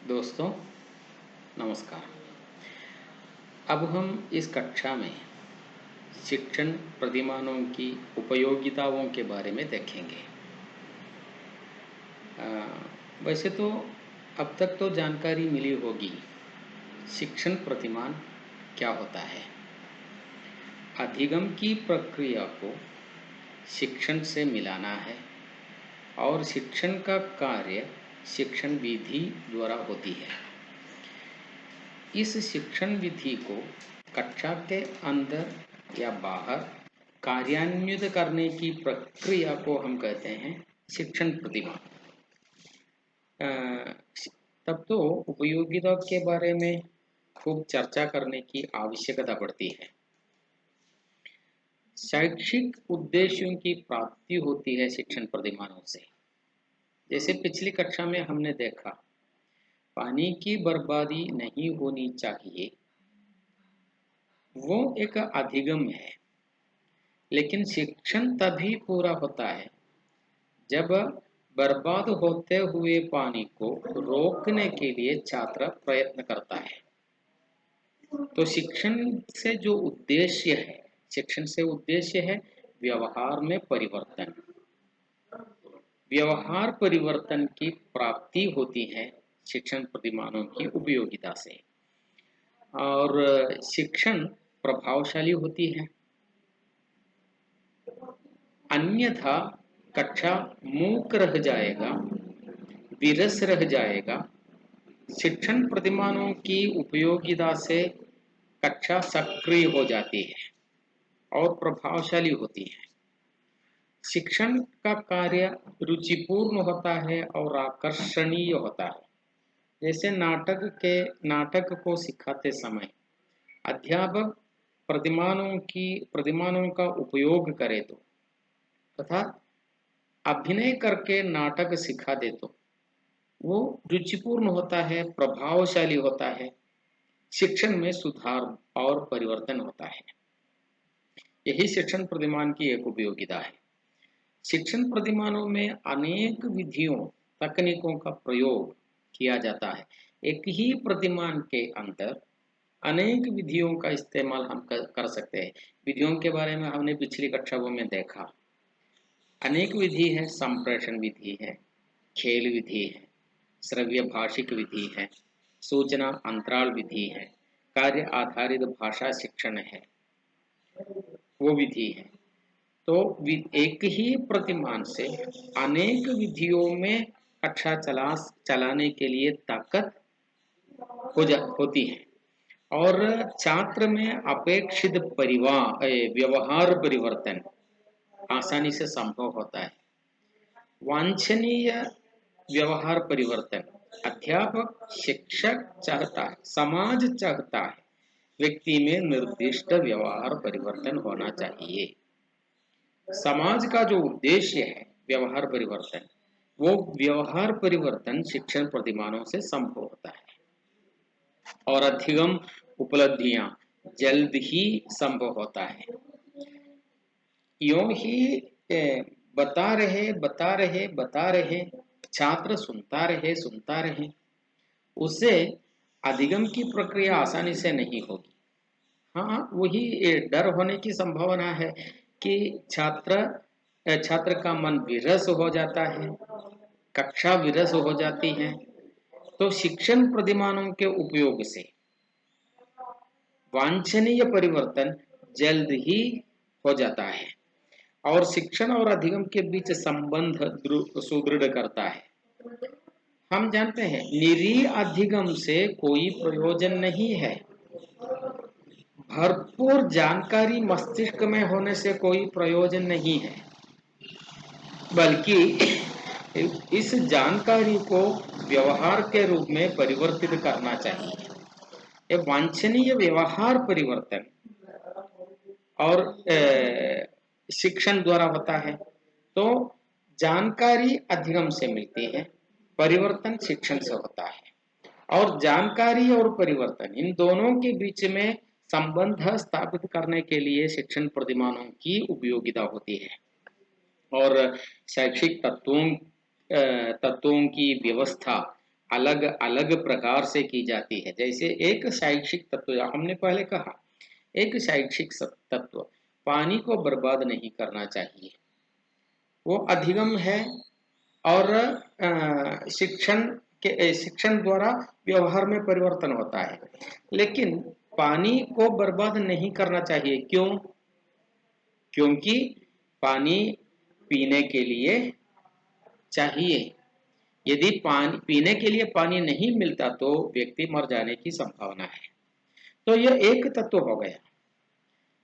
दोस्तों नमस्कार। अब हम इस कक्षा में शिक्षण प्रतिमानों की उपयोगिताओं के बारे में देखेंगे। वैसे तो अब तक तो जानकारी मिली होगी शिक्षण प्रतिमान क्या होता है। अधिगम की प्रक्रिया को शिक्षण से मिलाना है और शिक्षण का कार्य शिक्षण विधि द्वारा होती है। इस शिक्षण विधि को कक्षा के अंदर या बाहर कार्यान्वित करने की प्रक्रिया को हम कहते हैं शिक्षण प्रतिमान। तब तो उपयोगिता के बारे में खूब चर्चा करने की आवश्यकता पड़ती है। शैक्षिक उद्देश्यों की प्राप्ति होती है शिक्षण प्रतिमानों से। जैसे पिछली कक्षा में हमने देखा, पानी की बर्बादी नहीं होनी चाहिए, वो एक अधिगम है। लेकिन शिक्षण तभी पूरा होता है जब बर्बाद होते हुए पानी को रोकने के लिए छात्र प्रयत्न करता है। तो शिक्षण से जो उद्देश्य है, शिक्षण से उद्देश्य है व्यवहार में परिवर्तन। व्यवहार परिवर्तन की प्राप्ति होती है शिक्षण प्रतिमानों की उपयोगिता से। और शिक्षण प्रभावशाली होती है, अन्यथा कक्षा मूक रह जाएगा, विरस रह जाएगा। शिक्षण प्रतिमानों की उपयोगिता से कक्षा सक्रिय हो जाती है और प्रभावशाली होती है। शिक्षण का कार्य रुचिपूर्ण होता है और आकर्षणीय होता है। जैसे नाटक को सिखाते समय अध्यापक प्रतिमानों का उपयोग करे तो तथा अभिनय करके नाटक सिखा दे तो वो रुचिपूर्ण होता है, प्रभावशाली होता है, शिक्षण में सुधार और परिवर्तन होता है। यही शिक्षण प्रतिमान की एक उपयोगिता है। शिक्षण प्रतिमानों में अनेक विधियों तकनीकों का प्रयोग किया जाता है। एक ही प्रतिमान के अंदर अनेक विधियों का इस्तेमाल हम कर सकते हैं। विधियों के बारे में हमने पिछली कक्षाओं में देखा। अनेक विधि है, संप्रेषण विधि है, खेल विधि है, श्रव्य भाषिक विधि है, सूचना अंतराल विधि है, कार्य आधारित भाषा शिक्षण है, वो विधि है। तो एक ही प्रतिमान से अनेक विधियों में कक्षा चलाने के लिए ताकत होती है और छात्र में अपेक्षित व्यवहार परिवर्तन आसानी से संभव होता है। वांछनीय व्यवहार परिवर्तन अध्यापक, शिक्षक चाहता है, समाज चाहता है, व्यक्ति में निर्दिष्ट व्यवहार परिवर्तन होना चाहिए। समाज का जो उद्देश्य है व्यवहार परिवर्तन, वो व्यवहार परिवर्तन शिक्षण प्रतिमानों से संभव होता है और अधिगम उपलब्धियां जल्द ही संभव होता है। यूं ही बता रहे छात्र सुनता रहे, उससे अधिगम की प्रक्रिया आसानी से नहीं होगी। हाँ, वही डर होने की संभावना है कि छात्र का मन विरस हो जाता है, कक्षा विरस हो जाती है। तो शिक्षण प्रतिमानों के उपयोग से वांछनीय परिवर्तन जल्द ही हो जाता है और शिक्षण और अधिगम के बीच संबंध सुदृढ़ करता है। हम जानते हैं निरीह अधिगम से कोई प्रयोजन नहीं है। भरपूर जानकारी मस्तिष्क में होने से कोई प्रयोजन नहीं है, बल्कि इस जानकारी को व्यवहार के रूप में परिवर्तित करना चाहिए। ये वांछनीय व्यवहार परिवर्तन और शिक्षण द्वारा होता है। तो जानकारी अधिगम से मिलती है, परिवर्तन शिक्षण से होता है और जानकारी और परिवर्तन इन दोनों के बीच में संबंध स्थापित करने के लिए शिक्षण प्रतिमानों की उपयोगिता होती है। और शैक्षिक तत्वों की व्यवस्था अलग अलग प्रकार से की जाती है। जैसे एक शैक्षिक तत्व, हमने पहले कहा, एक शैक्षिक तत्व, पानी को बर्बाद नहीं करना चाहिए, वो अधिगम है। और शिक्षण द्वारा व्यवहार में परिवर्तन होता है। लेकिन पानी को बर्बाद नहीं करना चाहिए, क्यों? क्योंकि पानी पीने के लिए चाहिए। यदि पानी पीने के लिए पानी नहीं मिलता तो व्यक्ति मर जाने की संभावना है। तो यह एक तत्व हो गया।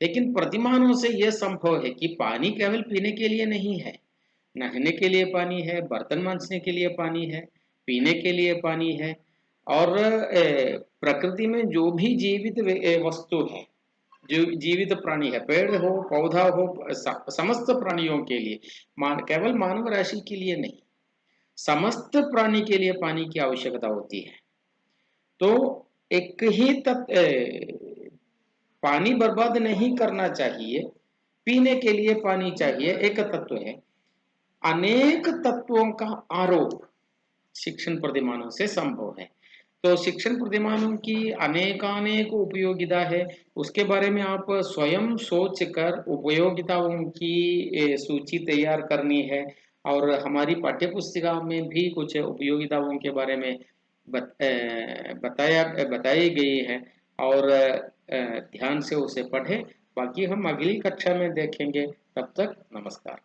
लेकिन प्रतिमानों से यह संभव है कि पानी केवल पीने के लिए नहीं है, नहाने के लिए पानी है, बर्तन मांजने के लिए पानी है, पीने के लिए पानी है। और प्रकृति में जो भी जीवित वस्तु है, जो जीवित प्राणी है, पेड़ हो, पौधा हो, समस्त प्राणियों के लिए, केवल मानव राशि के लिए नहीं, समस्त प्राणी के लिए पानी की आवश्यकता होती है। तो एक ही पानी बर्बाद नहीं करना चाहिए, पीने के लिए पानी चाहिए, एक तत्व है। अनेक तत्वों का आरोप शिक्षण प्रतिमानों से संभव है। तो शिक्षण प्रतिमानों की अनेकानेक उपयोगिता है, उसके बारे में आप स्वयं सोच कर उपयोगिताओं की सूची तैयार करनी है। और हमारी पाठ्य पुस्तिका में भी कुछ उपयोगिताओं के बारे में बताई गई है, और ध्यान से उसे पढ़ें। बाकी हम अगली कक्षा में देखेंगे। तब तक नमस्कार।